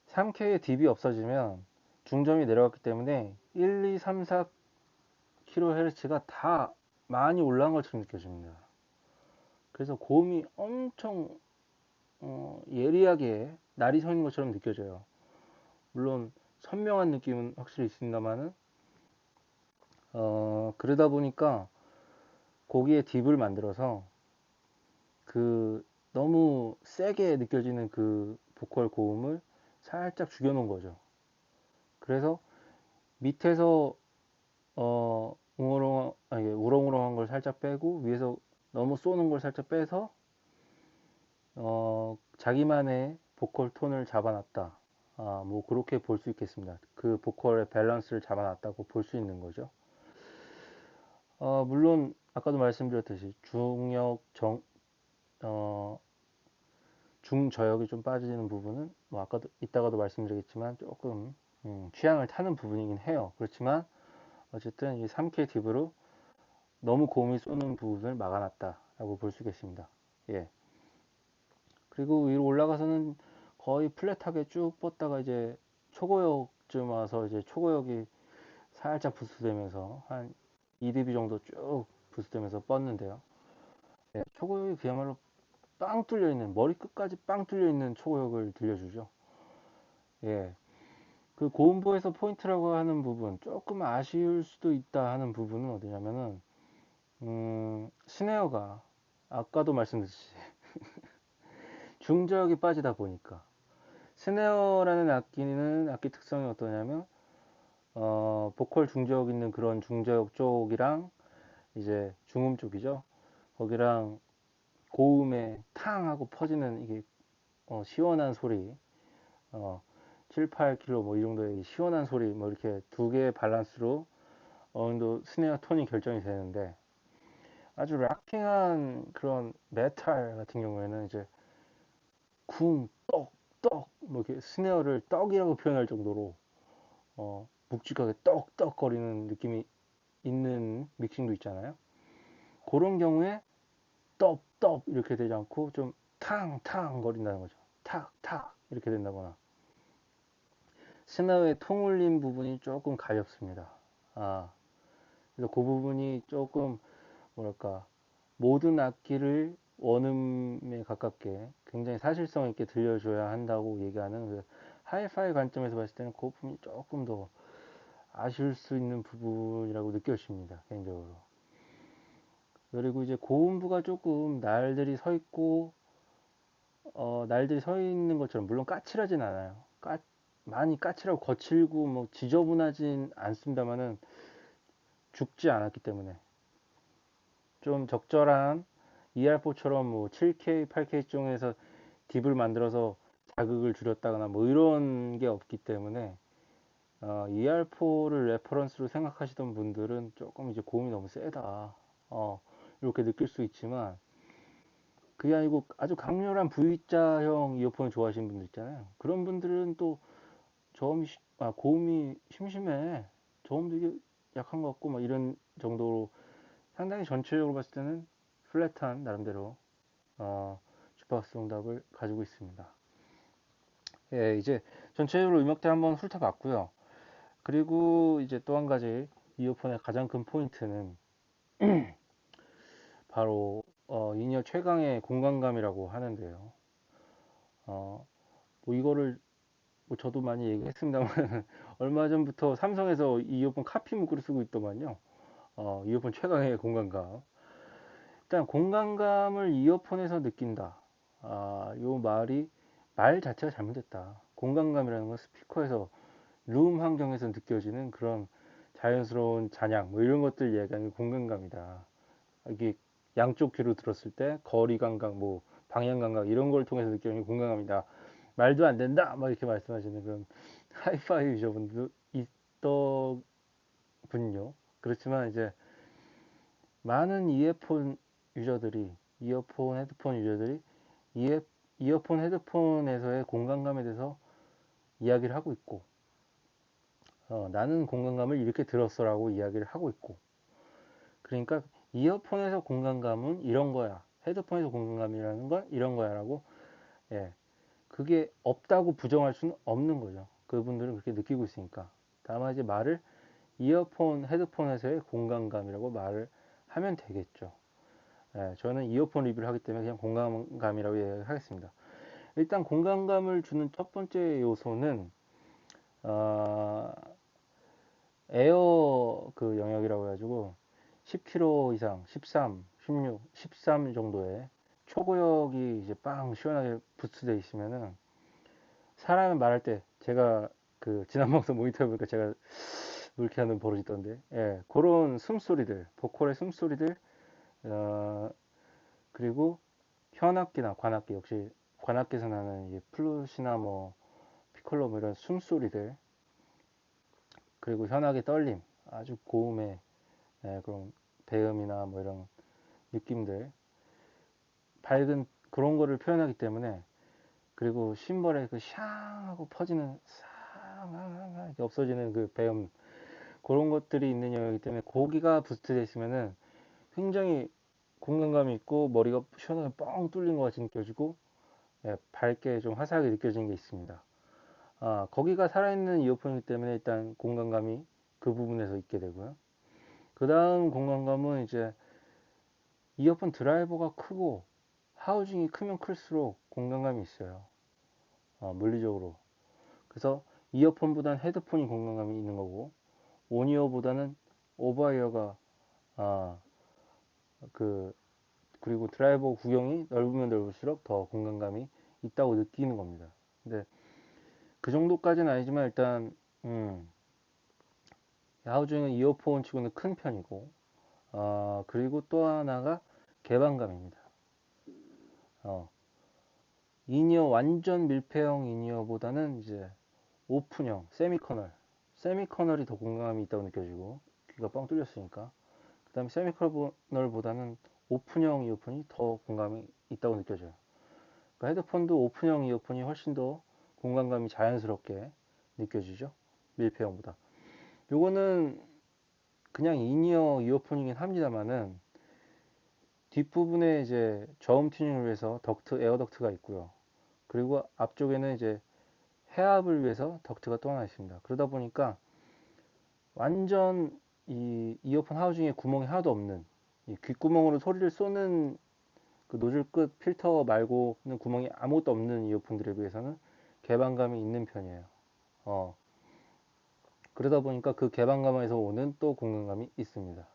3K의 딥이 없어지면 중점이 내려갔기 때문에 1, 2, 3, 4kHz가 다 많이 올라간 것처럼 느껴집니다. 그래서 고음이 엄청 예리하게 날이 서 있는 것처럼 느껴져요. 물론 선명한 느낌은 확실히 있습니다만은 그러다 보니까 거기에 딥을 만들어서 그 너무 세게 느껴지는 그 보컬 고음을 살짝 죽여놓은 거죠. 그래서 밑에서 아니, 우렁우렁한 걸 살짝 빼고 위에서 너무 쏘는 걸 살짝 빼서 자기만의 보컬 톤을 잡아놨다. 뭐 그렇게 볼 수 있겠습니다. 그 보컬의 밸런스를 잡아놨다고 볼 수 있는 거죠. 물론 아까도 말씀드렸듯이 어, 중저역이 좀 빠지는 부분은 뭐 아까도 이따가도 말씀드리겠지만 조금 취향을 타는 부분이긴 해요. 그렇지만 어쨌든 이 3K 딥으로 너무 고음이 쏘는 부분을 막아놨다라고 볼 수 있겠습니다. 예. 그리고 위로 올라가서는 거의 플랫하게 쭉 뻗다가 이제 초고역쯤 와서 이제 초고역이 살짝 부스되면서 한 2dB 정도 쭉 부스되면서 뻗는데요. 예, 초고역이 그야말로 빵 뚫려 있는 머리 끝까지 빵 뚫려 있는 초고역을 들려주죠. 예. 그 고음부에서 포인트라고 하는 부분 조금 아쉬울 수도 있다 하는 부분은 어디냐면은 스네어가 아까도 말씀드렸듯이 중저역이 빠지다 보니까 스네어라는 악기는 악기 특성이 어떠냐면 보컬 중저역 있는 그런 중저역 쪽이랑 이제 중음 쪽이죠. 거기랑 고음에 탕 하고 퍼지는 이게 시원한 소리, 어, 7, 8kg 뭐 이 정도의 시원한 소리 뭐 이렇게 두 개의 밸런스로 어느 정도 스네어 톤이 결정이 되는데, 아주 락킹한 그런 메탈 같은 경우에는 이제 쿵, 떡, 떡, 뭐 이렇게 스네어를 떡이라고 표현할 정도로 묵직하게 떡떡 거리는 느낌이 있는 믹싱도 있잖아요. 그런 경우에 떡떡 이렇게 되지 않고 좀 탕탕 거린다는 거죠. 탁탁 이렇게 된다거나, 스나의 통 울림 부분이 조금 가렵습니다. 아, 그래서 그 부분이 조금 뭐랄까, 모든 악기를 원음에 가깝게 굉장히 사실성 있게 들려줘야 한다고 얘기하는 그 하이파이 관점에서 봤을 때는 그 부분이 조금 더 아쉬울 수 있는 부분이라고 느껴집니다, 개인적으로. 그리고 이제 고음부가 조금 날들이 서 있고, 날들이 서 있는 것처럼, 물론 까칠하진 않아요. 많이 까칠하고 거칠고 뭐 지저분하진 않습니다만은 죽지 않았기 때문에 좀 적절한 ER4처럼 뭐 7K, 8K 쪽에서 딥을 만들어서 자극을 줄였다거나 뭐 이런 게 없기 때문에 ER4를 레퍼런스로 생각하시던 분들은 조금 이제 고음이 너무 세다 이렇게 느낄 수 있지만, 그게 아니고 아주 강렬한 V자형 이어폰을 좋아하시는 분들 있잖아요. 그런 분들은 또 고음이 심심해, 저음도 이게 약한 것 같고 막 이런 정도로 상당히 전체적으로 봤을 때는 플랫한 나름대로 주파수 응답을 가지고 있습니다. 예, 이제 전체적으로 음역대 한번 훑어봤고요. 그리고 이제 또 한 가지 이어폰의 가장 큰 포인트는 바로 이니어 최강의 공간감이라고 하는데요. 어, 뭐 이거를 뭐 저도 많이 얘기했습니다만 얼마 전부터 삼성에서 이 이어폰 카피 문구를 쓰고 있더만요. 이어폰 최강의 공간감. 일단 공간감을 이어폰에서 느낀다. 요 말 자체가 잘못됐다. 공간감이라는 건 스피커에서 룸 환경에서 느껴지는 그런 자연스러운 잔향 뭐 이런 것들 얘기하는 공간감이다. 이게 양쪽 귀로 들었을 때 거리 감각, 뭐 방향 감각 이런 걸 통해서 느끼는 공간감이다. 말도 안 된다. 막 이렇게 말씀하시는 그런 하이파이 유저분들도 있더군요. 그렇지만 이제 많은 이어폰 유저들이, 이어폰, 헤드폰 유저들이 이어, 이어폰, 헤드폰에서의 공간감에 대해서 이야기를 하고 있고, 나는 공간감을 이렇게 들었어라고 이야기를 하고 있고, 그러니까 이어폰에서 공간감은 이런 거야. 헤드폰에서 공간감이라는 건 이런 거야라고, 예, 그게 없다고 부정할 수는 없는 거죠. 그분들은 그렇게 느끼고 있으니까. 다만 이제 말을 이어폰, 헤드폰에서의 공간감이라고 말을 하면 되겠죠. 예, 저는 이어폰 리뷰를 하기 때문에 그냥 공간감이라고 얘기하겠습니다. 일단 공간감을 주는 첫 번째 요소는 어, 에어 그 영역이라고 해가지고 10km 이상, 13, 16, 13 정도의 초고역이 이제 빵 시원하게 부스되어 있으면은 사람이 말할 때 제가 그 지난 방송 모니터 해보니까 제가 이렇게 하는 버릇이 있던데, 예, 그런 숨소리들, 보컬의 숨소리들, 어, 그리고 현악기나 관악기, 역시 관악기에서 나는 이 플룻이나 뭐 피콜로 뭐 이런 숨소리들, 그리고 현악의 떨림, 아주 고음의, 예, 그런 배음이나 뭐 이런 느낌들, 밝은 그런 거를 표현하기 때문에, 그리고 심벌의 그 샹 하고 퍼지는 상 이렇게 없어지는 그 배음, 그런 것들이 있는 영역이기 때문에 고기가 부스트되어 있으면은 굉장히 공간감이 있고 머리가 시원하게 뻥 뚫린 것 같이 느껴지고, 예, 밝게 좀 화사하게 느껴지는 게 있습니다. 거기가 살아있는 이어폰이기 때문에 일단 공간감이 그 부분에서 있게 되고요. 그 다음 공간감은 이제 이어폰 드라이버가 크고 하우징이 크면 클수록 공간감이 있어요. 물리적으로. 그래서 이어폰보다는 헤드폰이 공간감이 있는 거고, 온이어보다는 오버이어가, 아, 그, 그리고 드라이버 구경이 넓으면 넓을수록 더 공간감이 있다고 느끼는 겁니다. 근데 그 정도까지는 아니지만 일단, 하우징은 이어폰 치고는 큰 편이고, 그리고 또 하나가 개방감입니다. 어, 인이어, 완전 밀폐형 인이어보다는 이제 오픈형, 세미커널이 더 공간감이 있다고 느껴지고, 귀가 뻥 뚫렸으니까. 그 다음에 세미커널보다는 오픈형 이어폰이 더 공감이 있다고 느껴져요. 그러니까 헤드폰도 오픈형 이어폰이 훨씬 더 공간감이 자연스럽게 느껴지죠. 밀폐형보다. 요거는 그냥 인이어 이어폰이긴 합니다만은 뒷부분에 이제 저음 튜닝을 위해서 에어 덕트가 있고요. 그리고 앞쪽에는 이제 해압을 위해서 덕트가 또 하나 있습니다. 그러다 보니까 완전 이 이어폰 하우징에 구멍이 하나도 없는, 이 귓구멍으로 소리를 쏘는 그 노즐 끝 필터 말고는 구멍이 아무것도 없는 이어폰들에 비해서는 개방감이 있는 편이에요. 어, 그러다 보니까 그 개방감에서 오는 또 공간감이 있습니다.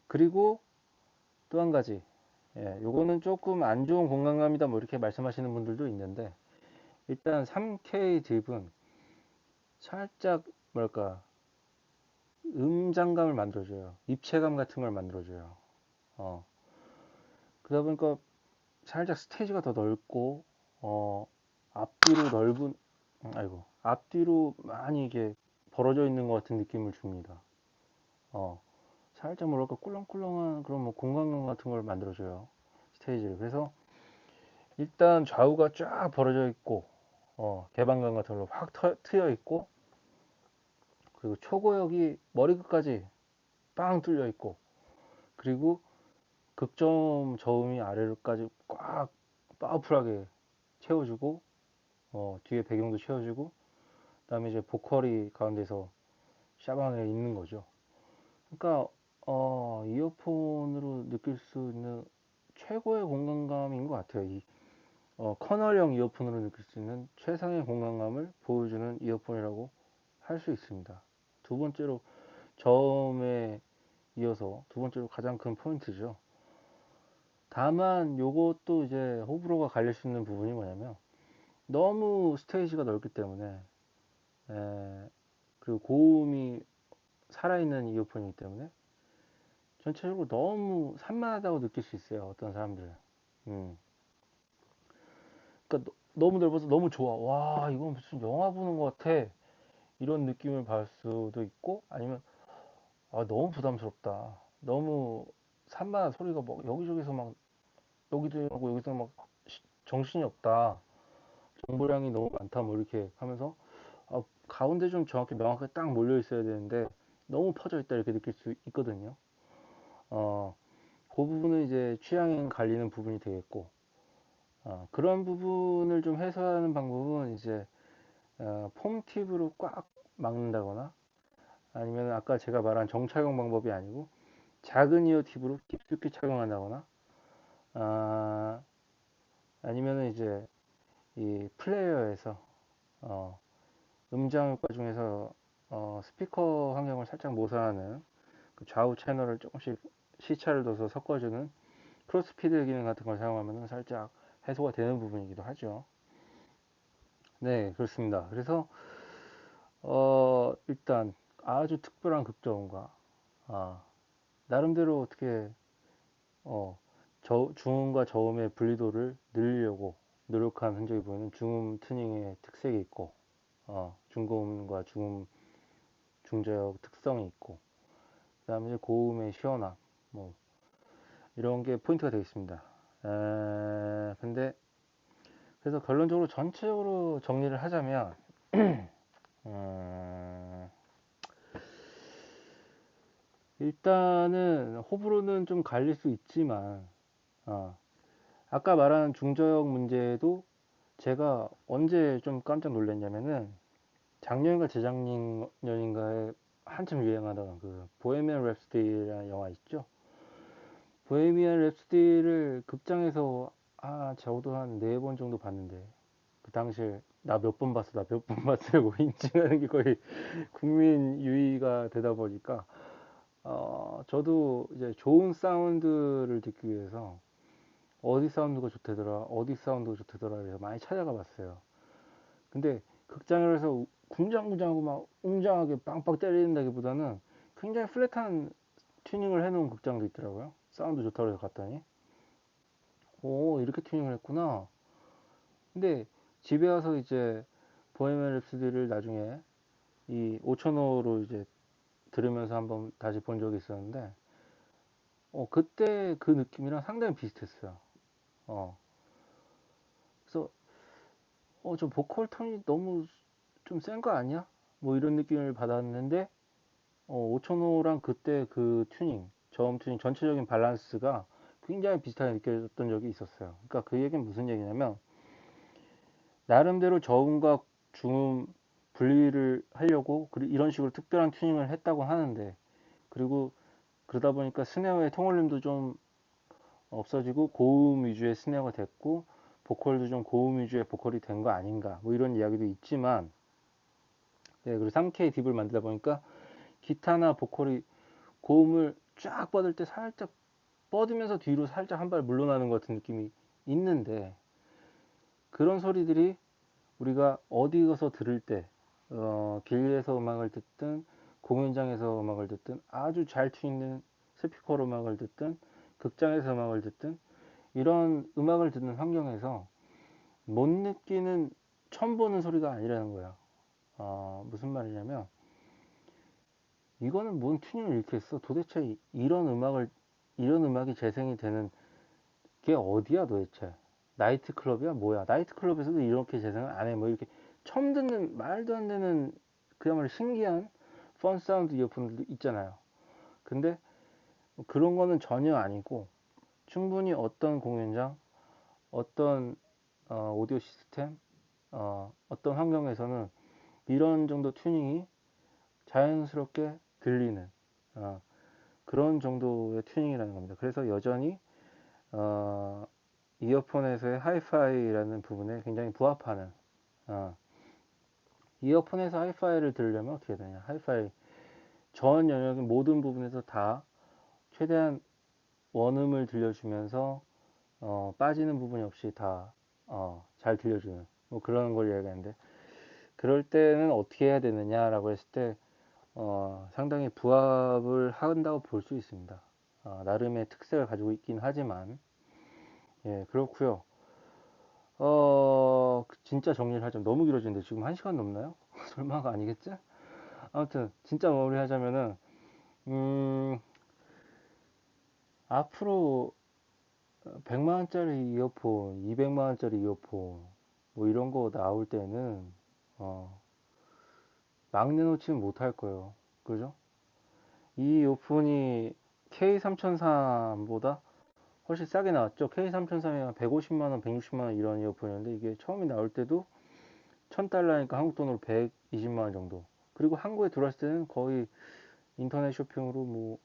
그리고 또 한 가지, 예, 요거는 조금 안 좋은 공간감이다 뭐 이렇게 말씀하시는 분들도 있는데, 일단 3K 딥은 살짝 뭐랄까 음장감을 만들어줘요. 입체감 같은 걸 만들어줘요. 어, 그러다 보니까 살짝 스테이지가 더 넓고, 어, 앞뒤로 넓은, 아이고, 앞뒤로 많이 이게 벌어져 있는 것 같은 느낌을 줍니다. 어, 살짝 뭐랄까 꿀렁꿀렁한 그런 뭐 공간감 같은 걸 만들어줘요. 스테이지를. 그래서 일단 좌우가 쫙 벌어져 있고, 개방감 같은 걸로 확 트여 있고, 그리고 초고역이 머리끝까지 빵 뚫려 있고, 그리고 극점 저음이 아래로까지 꽉 파워풀하게 채워주고, 뒤에 배경도 채워주고, 그다음에 이제 보컬이 가운데서 샤방에 있는 거죠. 그러니까 이어폰으로 느낄 수 있는 최고의 공간감인 것 같아요. 이 커널형 이어폰으로 느낄 수 있는 최상의 공간감을 보여주는 이어폰이라고 할 수 있습니다. 두 번째로 저음에 이어서 두 번째로 가장 큰 포인트죠. 다만 요것도 이제 호불호가 갈릴 수 있는 부분이 뭐냐면 너무 스테이지가 넓기 때문에, 그리고 고음이 살아있는 이어폰이기 때문에 전체적으로 너무 산만하다고 느낄 수 있어요. 어떤 사람들은. 음. 그러니까 너무 넓어서 너무 좋아. 와, 이건 무슨 영화 보는 것 같아. 이런 느낌을 받을 수도 있고, 아니면, 아, 너무 부담스럽다. 너무 산만한 소리가 막 여기저기서 막, 여기도 하고 여기서 막 정신이 없다. 정보량이 너무 많다. 뭐 이렇게 하면서, 아, 가운데 좀 정확히 명확하게 딱 몰려 있어야 되는데, 너무 퍼져 있다. 이렇게 느낄 수 있거든요. 어, 그 부분은 이제 취향이 갈리는 부분이 되겠고, 그런 부분을 좀 해소하는 방법은 이제 폼 팁으로 꽉 막는다거나 아니면 아까 제가 말한 정착용 방법이 아니고 작은 이어 팁으로 깊숙이 착용한다거나 아, 아니면은 이제 이 플레이어에서 어, 음장 효과 중에서 스피커 환경을 살짝 모사하는 그 좌우 채널을 조금씩 시차를 둬서 섞어주는 크로스피드 기능 같은 걸 사용하면 살짝 해소가 되는 부분이기도 하죠. 네, 그렇습니다. 그래서 일단 아주 특별한 극저음과 아, 나름대로 어떻게 중음과 저음의 분리도를 늘리려고 노력한 흔적이 보이는 중음 튜닝의 특색이 있고 중고음과 중음 중저역 특성이 있고 그다음에 고음의 시원함 뭐 이런 게 포인트가 되겠습니다. 근데 그래서 결론적으로 전체적으로 정리를 하자면 음, 일단은 호불호는 좀 갈릴 수 있지만 어, 아까 말한 중저역 문제도 제가 언제 좀 깜짝 놀랐냐면은 작년인가 재작년인가에 한참 유행하던 그 보헤미안 랩소디라는 영화 있죠. 보헤미안 랩소디를 극장에서 적어도 한 네 번 정도 봤는데 그 당시에 나 몇 번 봤어 나 몇 번 봤어라고 인증하는 게 거의 국민 유의가 되다 보니까 저도 이제 좋은 사운드를 듣기 위해서 어디 사운드가 좋대더라, 어디 사운드가 좋대더라, 그래서 많이 찾아가 봤어요. 근데 극장에서 궁장궁장하고 막 웅장하게 빵빵 때리는다기보다는 굉장히 플랫한 튜닝을 해놓은 극장도 있더라고요. 사운드 좋다고 해서 갔더니, 오, 이렇게 튜닝을 했구나. 근데 집에 와서 이제 보헤미안 랩소디를 나중에 이 5,000호로 이제 들으면서 한번 다시 본 적이 있었는데, 그때 그 느낌이랑 상당히 비슷했어요. 어, 그래서 저 보컬 톤이 너무 좀 센 거 아니야? 뭐 이런 느낌을 받았는데 5,000호랑 그때 그 튜닝, 저음 튜닝 전체적인 밸런스가 굉장히 비슷하게 느껴졌던 적이 있었어요. 그러니까 그 얘기는 무슨 얘기냐면 나름대로 저음과 중음 분리를 하려고 이런 식으로 특별한 튜닝을 했다고 하는데 그리고 그러다 보니까 스네어의 통울림도 좀 없어지고 고음 위주의 스네어가 됐고 보컬도 좀 고음 위주의 보컬이 된 거 아닌가 뭐 이런 이야기도 있지만 네, 그리고 3K 딥을 만들다 보니까 기타나 보컬이 고음을 쫙 뻗을 때 살짝 뻗으면서 뒤로 살짝 한 발 물러나는 것 같은 느낌이 있는데 그런 소리들이 우리가 어디 가서 들을 때 길에서 음악을 듣든 공연장에서 음악을 듣든 아주 잘 튠는 스피커로 음악을 듣든 극장에서 음악을 듣든 이런 음악을 듣는 환경에서 못 느끼는 처음 보는 소리가 아니라는 거야. 무슨 말이냐면 이거는 뭔 튜닝을 이렇게 했어? 도대체 이런 음악이 재생이 되는 게 어디야 도대체? 나이트 클럽이야? 뭐야? 나이트 클럽에서도 이렇게 재생을 안 해. 뭐 이렇게 처음 듣는 말도 안 되는 그야말로 신기한 펀 사운드 이어폰들도 있잖아요. 근데 그런 거는 전혀 아니고 충분히 어떤 공연장, 어떤 오디오 시스템, 어떤 환경에서는 이런 정도 튜닝이 자연스럽게 들리는 어, 그런 정도의 튜닝이라는 겁니다. 그래서 여전히 어, 이어폰에서의 하이파이라는 부분에 굉장히 부합하는 어, 이어폰에서 하이파이를 들으려면 어떻게 되냐 하이파이 전 영역의 모든 부분에서 다 최대한 원음을 들려주면서 빠지는 부분이 없이 다 잘 들려주는 뭐 그런 걸 이야기하는데 그럴 때는 어떻게 해야 되느냐라고 했을 때 상당히 부합을 한다고 볼 수 있습니다. 나름의 특색을 가지고 있긴 하지만 예 그렇고요. 진짜 정리를 하자면 너무 길어지는데 지금 1시간 넘나요? 설마가 아니겠지? 아무튼 진짜 마무리하자면은 음, 앞으로 100만 원짜리 이어폰, 200만 원짜리 이어폰 뭐 이런 거 나올 때는 어, 막 내놓지는 못할 거예요. 그죠? 이 이어폰이 K3003보다 훨씬 싸게 나왔죠. K3003이 150만 원, 160만 원 이런 이어폰이었는데 이게 처음에 나올 때도 1000달러니까 한국 돈으로 120만 원 정도. 그리고 한국에 들어왔을 때는 거의 인터넷 쇼핑으로 뭐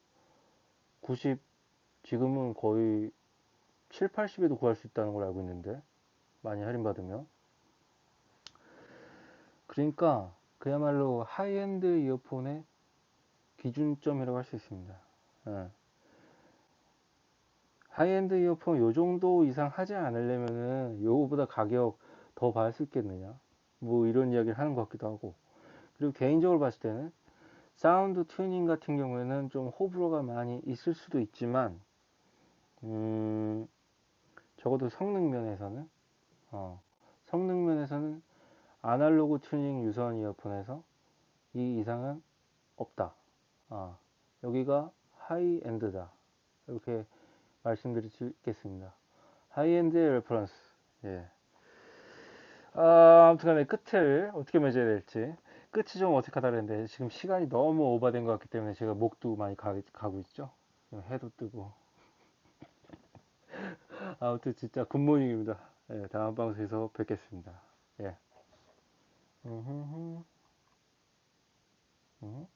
90, 지금은 거의 7, 80에도 구할 수 있다는 걸 알고 있는데 많이 할인받으면. 그러니까 그야말로 하이엔드 이어폰의 기준점이라고 할 수 있습니다. 예. 하이엔드 이어폰 요 정도 이상 하지 않으려면은 요거보다 가격 더 받을 수 있겠느냐? 뭐 이런 이야기를 하는 것 같기도 하고. 그리고 개인적으로 봤을 때는 사운드 튜닝 같은 경우에는 좀 호불호가 많이 있을 수도 있지만, 음, 적어도 성능 면에서는, 어, 성능 면에서는 아날로그 튜닝 유선 이어폰에서 이 이상은 없다. 아, 여기가 하이엔드다. 이렇게 말씀드릴 수 있겠습니다. 하이엔드의 레퍼런스. 예. 아무튼 간에 끝을 어떻게 맺어야 될지. 끝이 좀 어색하다 그랬는데 지금 시간이 너무 오버된 것 같기 때문에 제가 목도 많이 가고 있죠. 해도 뜨고. 아무튼 진짜 굿모닝입니다. 예, 다음 방송에서 뵙겠습니다. 예. 음흠흠. 음.